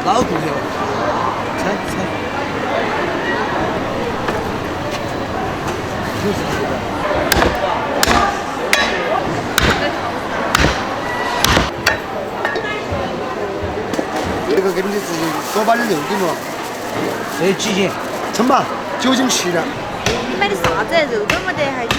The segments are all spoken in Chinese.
哪个骨头？猜猜。就是这个。这个给你直接多把点肉给了。这几斤？称吧，9斤7两。你买的啥子？肉都没得，还97。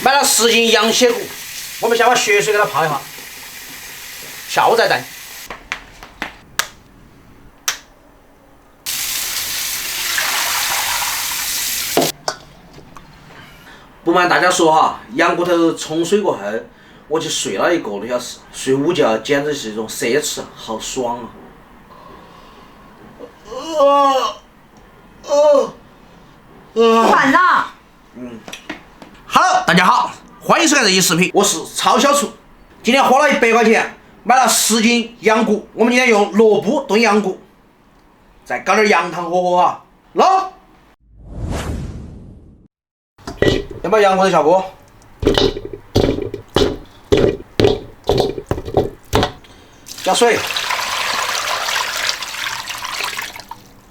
买了10斤羊血骨，我们先把血水给它泡一下，下午再蘸。不瞒大家说哈，羊骨头冲水过后，我去睡了1个多小时，睡午觉简直是一种奢侈，好爽啊！完了。Hello， 大家好，欢迎收看这期视频，我是超小厨。今天花了100块钱买了10斤羊骨，我们今天用萝卜炖羊骨，再搞点羊汤喝喝哈。捞，先把羊骨头下锅，加水。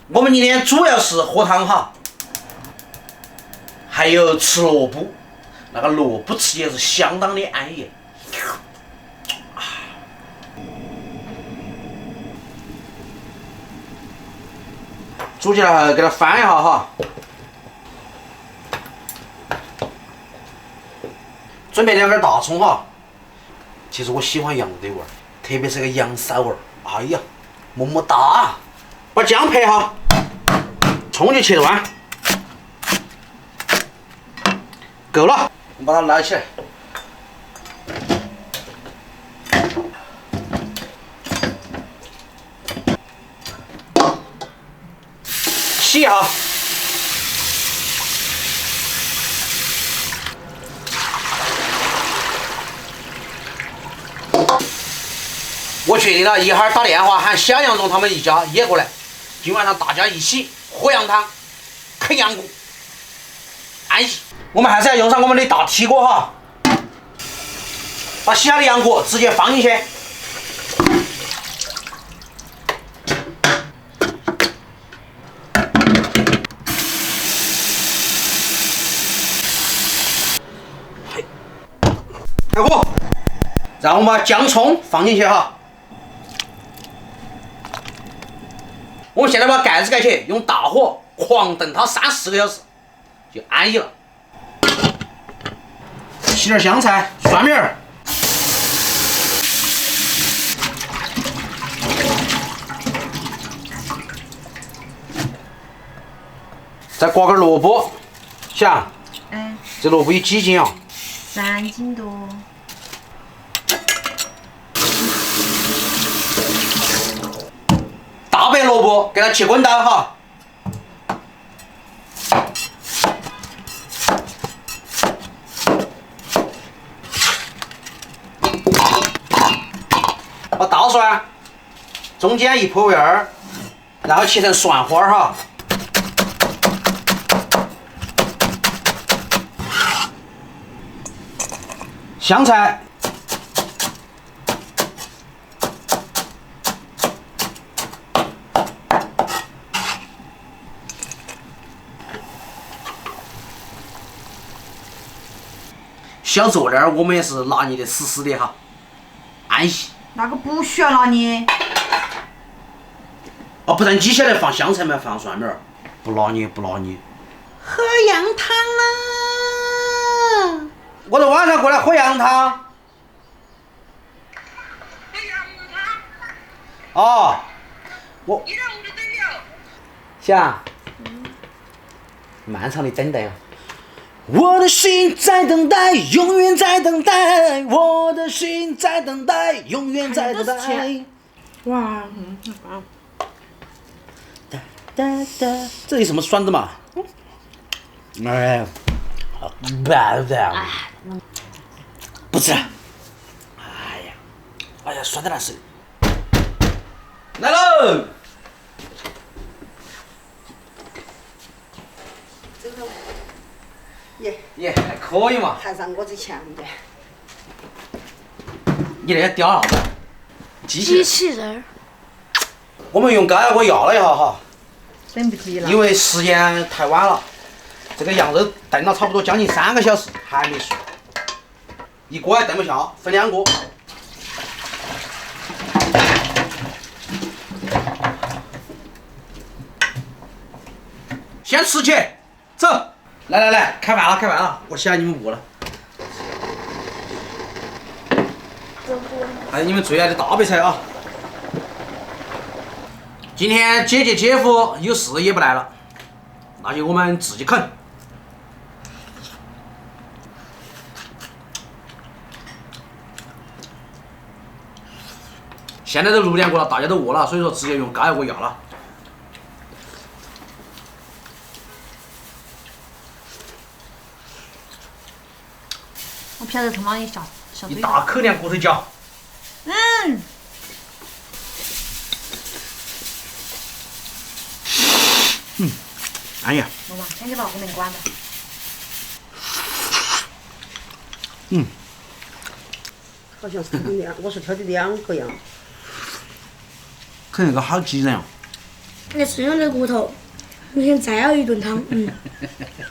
我们今天主要是喝汤哈，还有吃萝卜。那个萝卜吃起来是相当的安逸，煮起来后给它翻一下哈，准备2根大葱哈。其实我喜欢羊的味儿，特别是个羊臊味儿，哎呀，么么哒！把姜配哈，葱就切断，够了。我们把它捞起来，洗一下。我决定了，一会儿打电话喊小杨总他们一家也过来，今晚上大家一起喝羊汤，啃羊骨，安逸。我们还是要用上我们的大铁锅哈，把洗好的羊骨直接放进去，开火，然后我们把姜葱放进去哈。我们现在把盖子盖起，用大火狂炖它3-4个小时，就安逸了。洗点香菜、蒜苗儿，再刮根萝卜。想，这萝卜有几斤啊？3斤多。大白萝卜给它切滚刀哈。把大蒜中间一剖面儿，然后切成蒜花哈。香菜，小佐料我们也是拿捏的死死的哈，安逸。那个不需要拿捏。哦，不然你晓得放香菜吗？放蒜苗？不拿捏，不拿捏。喝羊汤啦！我说晚上过来喝羊汤。喝羊汤。哦，我。你让我的对了。想，漫长的等待啊！我的心在等待，永远在等待。我的心在等待，永远在等待。哇，这有什么酸的嘛？哎，不吃了。哎呀，酸的难受。来喽！这个也还可以嘛。还让我最强的。你那个雕啥子？机器人。我们用高压锅压了一下哈，等不及了。因为时间太晚了，这个羊肉炖了差不多将近3个小时还没熟，一锅还炖不下，分2锅。先吃起，走！来，开饭了，我洗下你们屋了。还有你们最爱的大白菜啊！今天姐姐姐夫有事也不来了，那就我们自己啃。现在都6点过了，大家都饿了，所以说直接用高压锅压了。我飘在头上一下一大口连骨头嚼。哎呀，妈妈，赶紧把后面关了。好像是我是挑的2个羊。啃那个好鸡人啊！那剩下的骨头，明天再要一顿汤，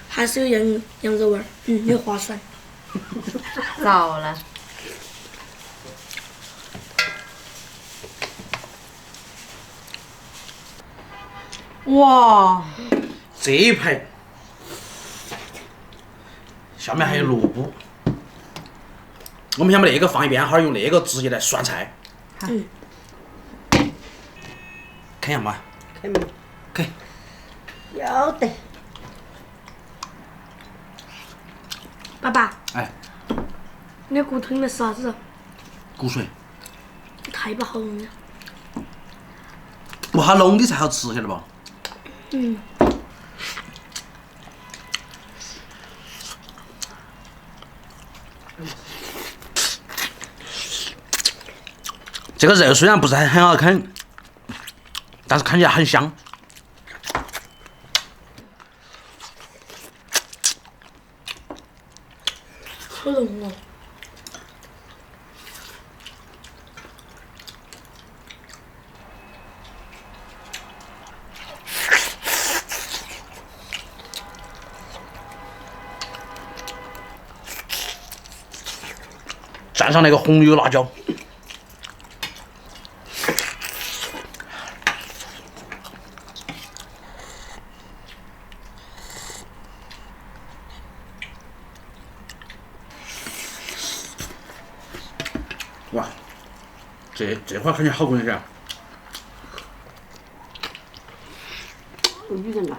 还是有羊肉味儿，有划算。糟了。哇，这一排，下面还有萝卜，我们先把那个放一边，哈儿用那个直接来涮菜。啃下嘛，开门。啃。要得。爸爸，哎，你的骨头里面是啥子？骨髓，太不好弄了。不好弄的才好吃，晓得不？这个肉虽然不是很好啃，但是看起来很香。好浓哦！蘸上那个红油辣椒。哇，这块看起来好过一些。有点烂。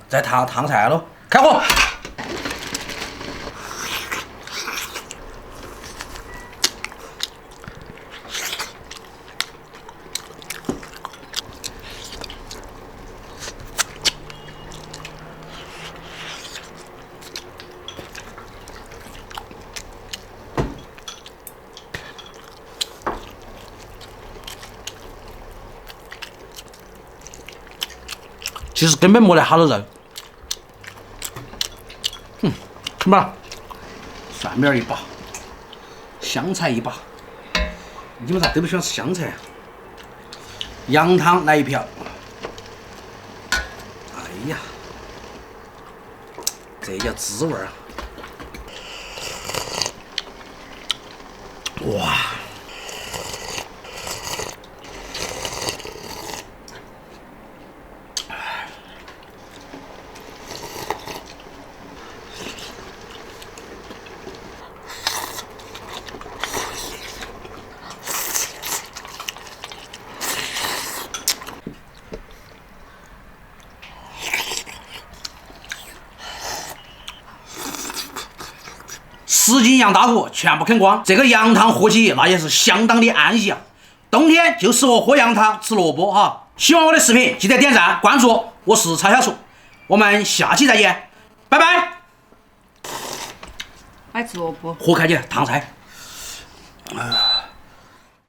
再烫菜喽，开火！其实根本没得好多肉，看吧，蒜苗一把，香菜一把，你们咋都不喜欢吃香菜啊？羊汤来一瓢，哎呀，这叫滋味儿啊！哇！10斤羊大骨全部啃光，这个羊汤喝起那也是相当的安逸啊！冬天就适合喝羊汤吃萝卜哈。喜欢我的视频，记得点赞关注，我是蔡小厨，我们下期再见，拜拜。爱吃萝卜。喝开点烫菜。